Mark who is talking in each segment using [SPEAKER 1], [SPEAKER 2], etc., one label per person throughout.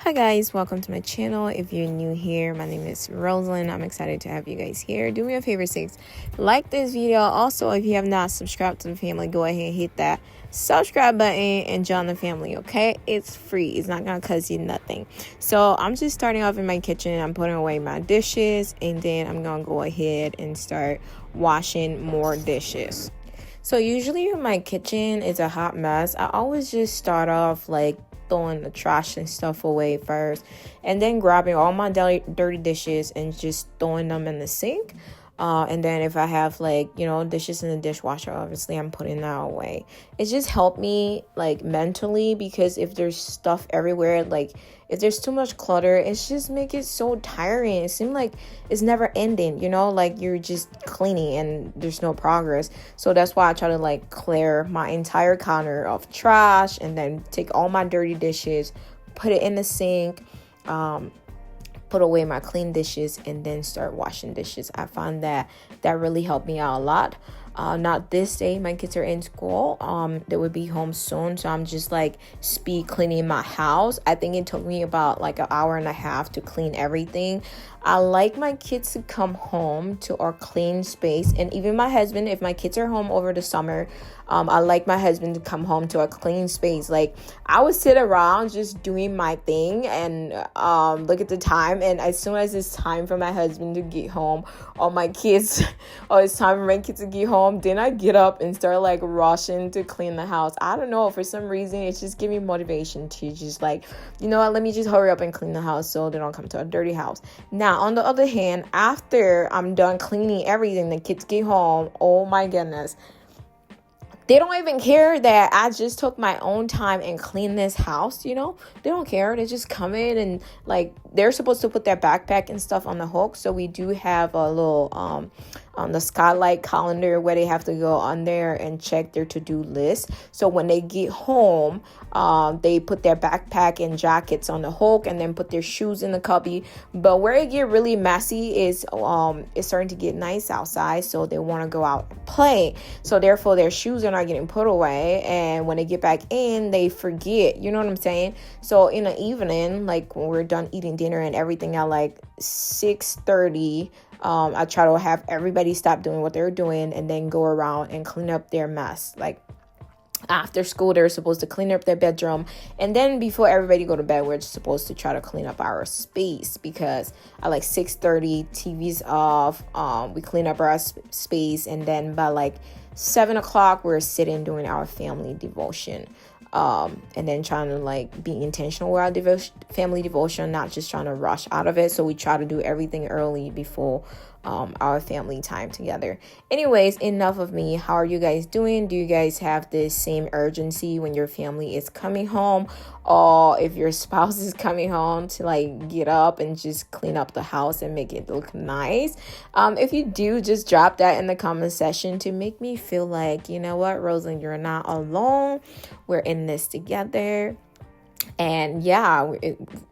[SPEAKER 1] Hi guys, welcome to my channel. If you're new here, my name is Rosalind. I'm excited to have you guys here. Do me a favor, sakes, like this video. Also, if you have not subscribed to the family, go ahead and hit that subscribe button and join the family, okay? It's free. It's not gonna cost you nothing. So I'm just starting off in my kitchen. I'm putting away my dishes, and then I'm gonna go ahead and start washing more dishes. So usually in my kitchen is a hot mess. I always just start off like throwing the trash and stuff away first, and then grabbing all my dirty dishes and just throwing them in the sink. And then if I have dishes in the dishwasher, obviously I'm putting that away. It just helped me like mentally, because if there's stuff everywhere, like if there's too much clutter, it's just make it so tiring. It seems like it's never ending, like you're just cleaning and there's no progress. So that's why I try to like clear my entire counter of trash and then take all my dirty dishes, put it in the sink, put away my clean dishes, and then start washing dishes. I find that really helped me out a lot. Not this day, my kids are in school. They would be home soon, so I'm just like speed cleaning my house. I think it took me about like an hour and a half to clean everything. I like my kids to come home to our clean space, and even my husband, if my kids are home over the summer, I like my husband to come home to a clean space. Like I would sit around just doing my thing and look at the time, and as soon as it's time for my husband to get home, or my kids, or it's time for my kids to get home, then I get up and start like rushing to clean the house. I don't know, for some reason it's just giving me motivation to just like, let me just hurry up and clean the house so they don't come to a dirty house. Now, on the other hand, after I'm done cleaning everything, the kids get home, oh my goodness, they don't even care that I just took my own time and cleaned this house, They don't care. They just come in and, like, they're supposed to put their backpack and stuff on the hook. So we do have a little, on the Skylight calendar where they have to go on there and check their to-do list. So when they get home, they put their backpack and jackets on the hook and then put their shoes in the cubby. But where it get really messy is it's starting to get nice outside, so they want to go out and play. So therefore their shoes are not getting put away, and when they get back in, they forget. You know what I'm saying? So in the evening, like when we're done eating dinner and everything at like 6:30, I try to have everybody stop doing what they're doing and then go around and clean up their mess. Like after school, they're supposed to clean up their bedroom, and then before everybody go to bed, we're just supposed to try to clean up our space, because at like 6:30, TV's off, we clean up our space, and then by like 7 o'clock, we're sitting doing our family devotion. And then trying to like be intentional with our family devotion, not just trying to rush out of it. So we try to do everything early before our family time together. Anyways, enough of me. How are you guys doing? Do you guys have the same urgency when your family is coming home, or if your spouse is coming home, to like get up and just clean up the house and make it look nice? If you do, just drop that in the comment section to make me feel like, you know what, Rosalind, you're not alone. We're in this together. And yeah,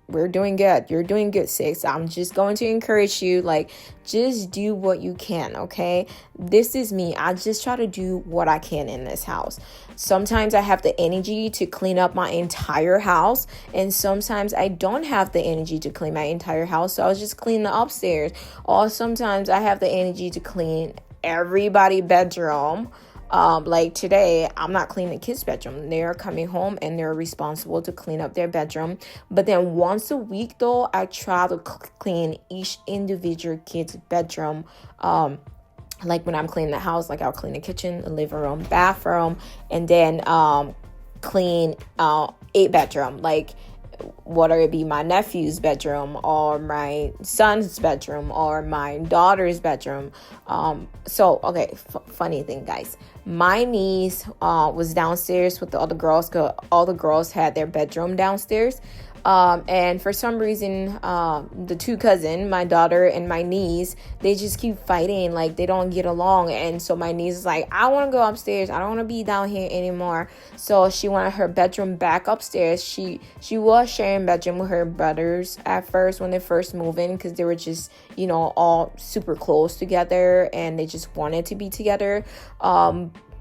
[SPEAKER 1] we're doing good. You're doing good, sis. I'm just going to encourage you, like, just do what you can, okay? This is me. I just try to do what I can in this house. Sometimes I have the energy to clean up my entire house, and sometimes I don't have the energy to clean my entire house, so I'll just clean the upstairs. Or sometimes I have the energy to clean everybody's bedroom. Like today, I'm not cleaning the kids' bedroom. They're coming home and they're responsible to clean up their bedroom. But then once a week, though, I try to clean each individual kid's bedroom. Like when I'm cleaning the house, like I'll clean the kitchen, the living room, bathroom, and then clean a bedroom. Like whether it be my nephew's bedroom or my son's bedroom or my daughter's bedroom. Funny thing, guys. My niece was downstairs with the other girls, because all the girls had their bedroom downstairs. And for some reason, the two cousins, my daughter and my niece, they just keep fighting. Like they don't get along. And so my niece is like, I want to go upstairs. I don't want to be down here anymore. So she wanted her bedroom back upstairs. She was sharing bedroom with her brothers at first when they first moved in, because they were just, all super close together and they just wanted to be together.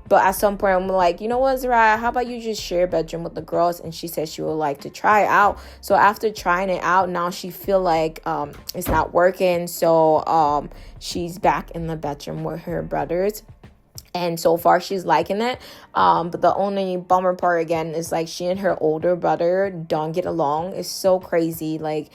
[SPEAKER 1] But at some point, I'm like, you know what, Zariah, how about you just share a bedroom with the girls? And she said she would like to try it out. So after trying it out, now she feel like it's not working. So she's back in the bedroom with her brothers. And so far, she's liking it. But the only bummer part, again, is like she and her older brother don't get along. It's so crazy. Like,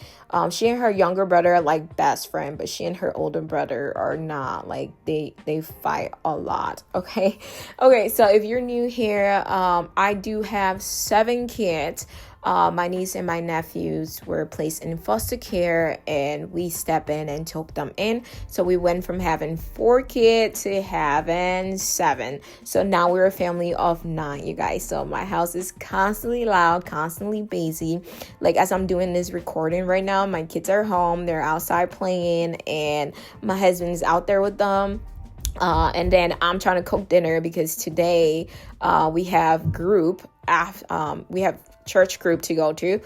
[SPEAKER 1] she and her younger brother are like best friend, but she and her older brother are not. Like, they fight a lot. Okay. So if you're new here, I do have 7 kids. My niece and my nephews were placed in foster care, and we step in and took them in. So we went from having 4 kids to having 7. So now we're a family of 9, you guys. So my house is constantly loud, constantly busy. Like, as I'm doing this recording right now, my kids are home, they're outside playing, and my husband's out there with them. And then I'm trying to cook dinner because today we have we have church group to go to.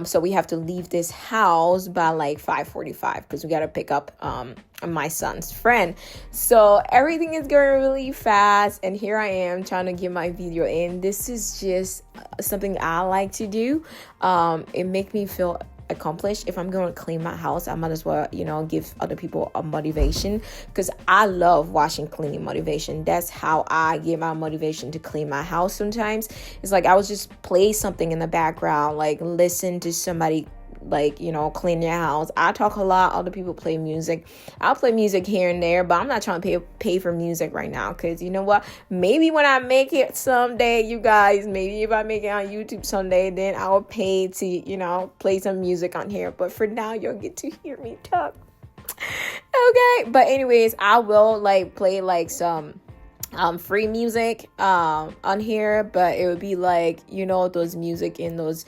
[SPEAKER 1] So we have to leave this house by like 5:45 because we got to pick up my son's friend. So everything is going really fast, and here I am trying to get my video in. This is just something I like to do. It makes me feel accomplished. If I'm going to clean my house, I might as well, give other people a motivation, because I love watching cleaning motivation. That's how I get my motivation to clean my house. Sometimes it's like I would just play something in the background, like listen to somebody clean your house. I talk a lot, other people play music. I'll play music here and there, but I'm not trying to pay for music right now, because you know what, maybe when I make it someday, you guys, maybe if I make it on YouTube someday, then I'll pay to play some music on here. But for now, you'll get to hear me talk. Okay, but anyways, I will play some free music on here, but it would be like those music in those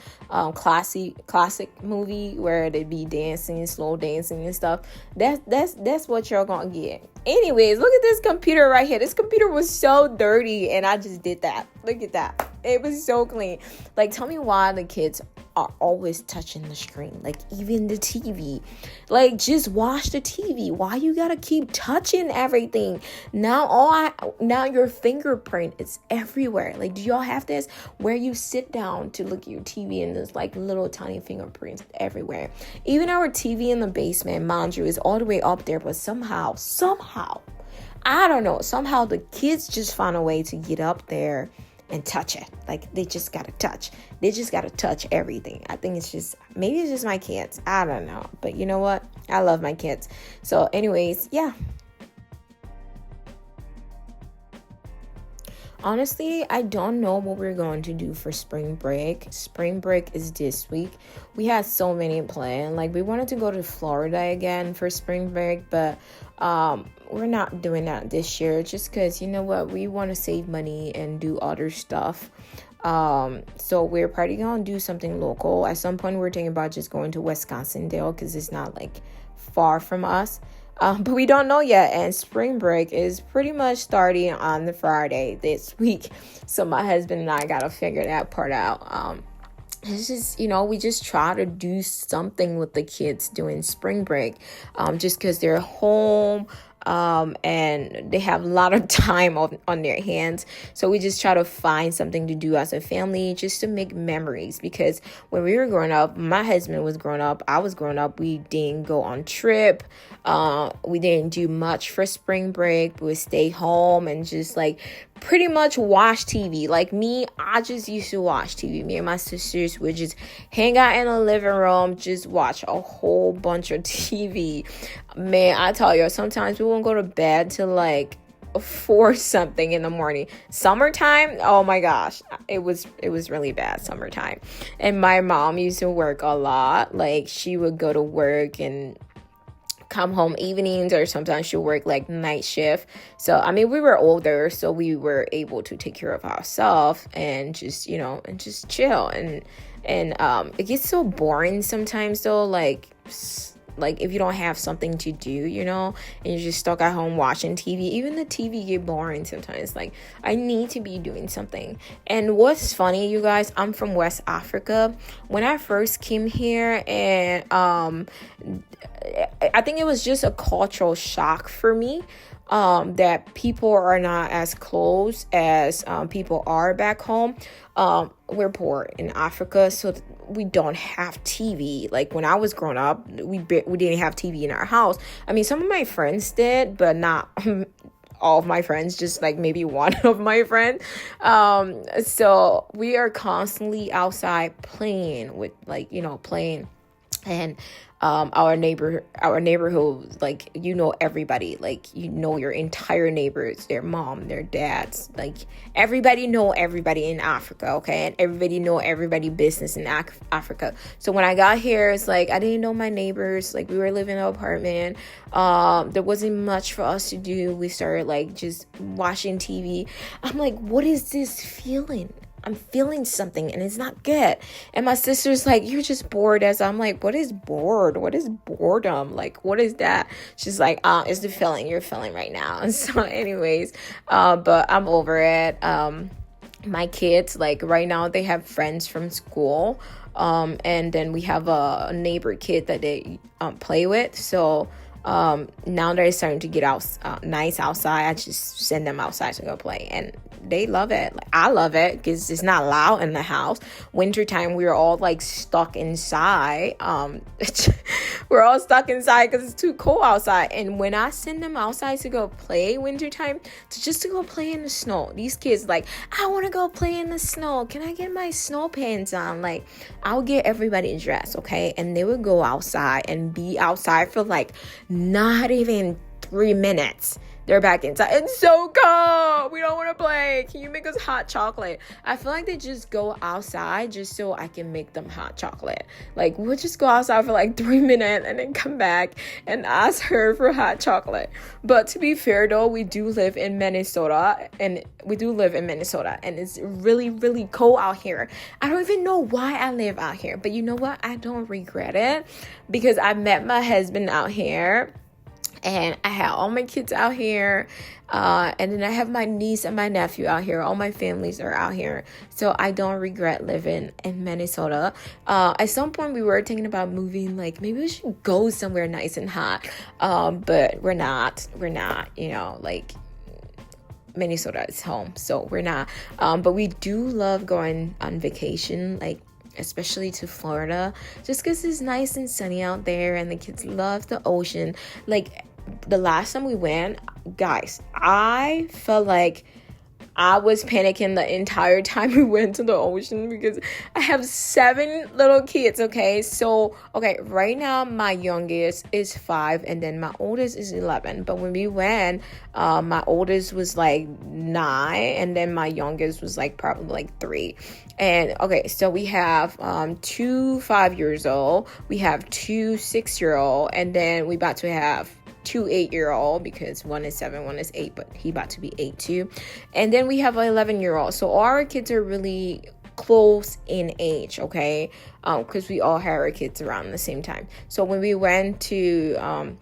[SPEAKER 1] classic movie where they'd be dancing, slow dancing and stuff. That's what you're gonna get. Anyways, look at this computer right here. This computer was so dirty, and I just did that. Look at that. It was so clean. Like, tell me why the kids are always touching the screen, like even the TV. Like, just watch the TV. Why you gotta keep touching everything? Now your fingerprint is everywhere. Like, do y'all have this where you sit down to look at your TV and there's like little tiny fingerprints everywhere? Even our TV in the basement, mind you, is all the way up there, but somehow, I don't know, somehow the kids just found a way to get up there and touch it. Like, they just gotta touch everything. I think maybe it's just my kids, I don't know, but you know what, I love my kids. So anyways, yeah, honestly, I don't know what we're going to do for spring break. Spring break is this week. We had so many plans. Like, we wanted to go to Florida again for spring break, but we're not doing that this year, just because, you know what, we want to save money and do other stuff. So we're probably going to do something local. At some point, we're thinking about just going to Wisconsin-Dale, because it's not like far from us. But we don't know yet, and spring break is pretty much starting on the Friday this week. So my husband and I gotta figure that part out. It's just, we just try to do something with the kids during spring break, just because they're home. And they have a lot of time on their hands. So we just try to find something to do as a family, just to make memories. Because when we were growing up, my husband was growing up, I was growing up, we didn't go on trip. We didn't do much for spring break. We would stay home and just pretty much watch TV. Like me, I just used to watch TV. Me and my sisters would just hang out in the living room, just watch a whole bunch of TV. Man, I tell you, sometimes we won't go to bed till 4 something in the morning. Summertime, oh my gosh, it was really bad summertime. And my mom used to work a lot. Like, she would go to work and come home evenings, or sometimes she'll work night shift. So we were older, so we were able to take care of ourselves and just and just chill. And it gets so boring sometimes though, like if you don't have something to do, and you're just stuck at home watching TV, even the TV get boring sometimes. Like, I need to be doing something. And what's funny, you guys, I'm from West Africa. When I first came here, and I think it was just a cultural shock for me. that people are not as close as people are back home. We're poor in Africa, so we don't have TV. Like when I was growing up, we didn't have TV in our house. I mean, some of my friends did, but not all of my friends, just like maybe one of my friends. So we are constantly outside playing with, like, playing. And our neighborhood, like, everybody, like, your entire neighbors, their mom, their dads, like everybody know everybody in Africa, okay? And everybody know everybody business in Africa. So when I got here, it's like I didn't know my neighbors. Like, we were living in an apartment. There wasn't much for us to do. We started like just watching TV. I'm like, what is this feeling? I'm feeling something and it's not good. And my sister's like, you're just bored. As I'm like, what is bored? What is boredom? Like, what is that? She's like, it's the feeling you're feeling right now. And so anyways, but I'm over it. My kids, like right now, they have friends from school. And then we have a neighbor kid that they play with. So now they're starting to get out nice outside. I just send them outside to go play, and they love it. Like, I love it because it's not loud in the house. Wintertime, we were all like stuck inside. We're all stuck inside because it's too cold outside. And when I send them outside to go play wintertime, to go play in the snow, these kids like, I want to go play in the snow. Can I get my snow pants on? Like, I'll get everybody dressed, okay? And they would go outside and be outside for like not even 3 minutes. They're back inside. It's so cold. We don't want to play. Can you make us hot chocolate? I feel like they just go outside just so I can make them hot chocolate. Like, we'll just go outside for like 3 minutes and then come back and ask her for hot chocolate. But to be fair though, we do live in Minnesota, and it's really, really cold out here. I don't even know why I live out here, but you know what? I don't regret it because I met my husband out here. And I had all my kids out here. And then I have my niece and my nephew out here. All my families are out here. So I don't regret living in Minnesota. At some point we were thinking about moving. Like, maybe we should go somewhere nice and hot. But we're not, like, Minnesota is home. So we're not. But we do love going on vacation, like, especially to Florida, just because it's nice and sunny out there and the kids love the ocean. Like, the last time we went, guys, I felt like I was panicking the entire time we went to the ocean because I have 7 little kids, okay? So, okay, right now my youngest is 5 and then my oldest is 11. But when we went, my oldest was like 9 and then my youngest was like probably like 3. And okay, so we have 2 5-years-old, we have 2 6-year-old, and then we about to have 2 8-year-old because one is 7, one is 8, but he about to be 8 too. And then we have an 11-year-old. So all our kids are really close in age, okay? Because we all had our kids around the same time. So when we went to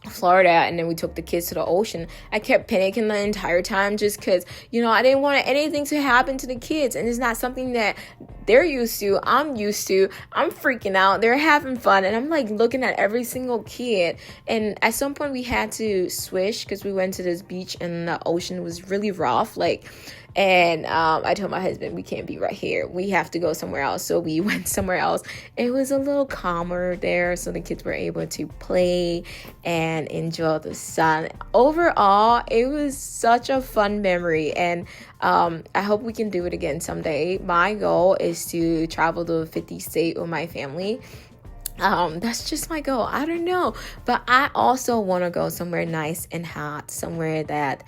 [SPEAKER 1] Florida and then we took the kids to the ocean, I kept panicking the entire time just because, I didn't want anything to happen to the kids, and it's not something that they're used to. I'm used to. I'm freaking out. They're having fun, and I'm like looking at every single kid. And at some point we had to switch because we went to this beach and the ocean was really rough, and I told my husband, we can't be right here. We have to go somewhere else. So we went somewhere else. It was a little calmer there, so the kids were able to play and enjoy the sun. Overall, it was such a fun memory, and I hope we can do it again someday. My goal is to travel to 50 states with my family. That's just my goal. I don't know, but I also want to go somewhere nice and hot, somewhere that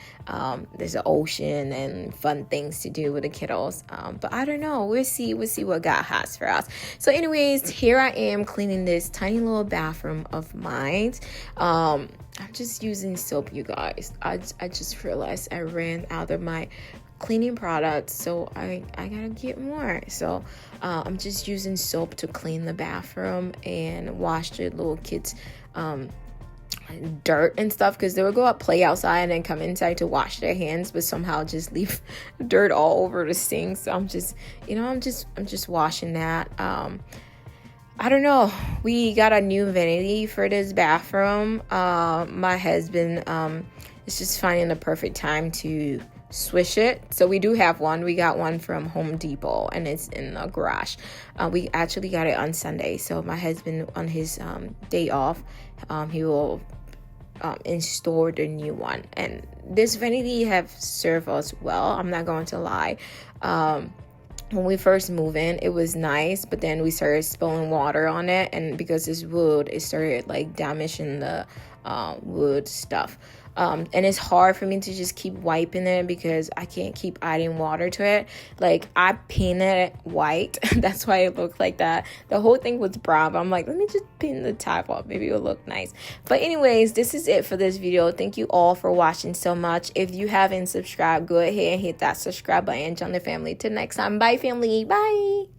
[SPEAKER 1] there's an ocean and fun things to do with the kiddos. But I don't know. We'll see what God has for us. So anyways, here I am cleaning this tiny little bathroom of mine. I'm just using soap, you guys. I just realized I ran out of my cleaning products, so I gotta get more. So I'm just using soap to clean the bathroom and wash the little kids dirt and stuff, because they would go out, play outside, and then come inside to wash their hands, but somehow just leave dirt all over the sink. So I'm just washing that. I don't know. We got a new vanity for this bathroom. My husband it's just finding the perfect time to swish it. So we do have one. We got one from Home Depot, and it's in the garage. We actually got it on Sunday. So my husband, on his day off, he will install the new one. And this vanity have served us well. I'm not going to lie. When we first moved in, it was nice, but then we started spilling water on it, and because it's wood, it started like damaging the wood stuff. And it's hard for me to just keep wiping it because I can't keep adding water to it. Like, I painted it white. That's why it looked like that. The whole thing was brown, but I'm like, let me just paint the top off. Maybe it'll look nice. But anyways, this is it for this video. Thank you all for watching so much. If you haven't subscribed, go ahead and hit that subscribe button. Join the family. Till next time. Bye, family. Bye.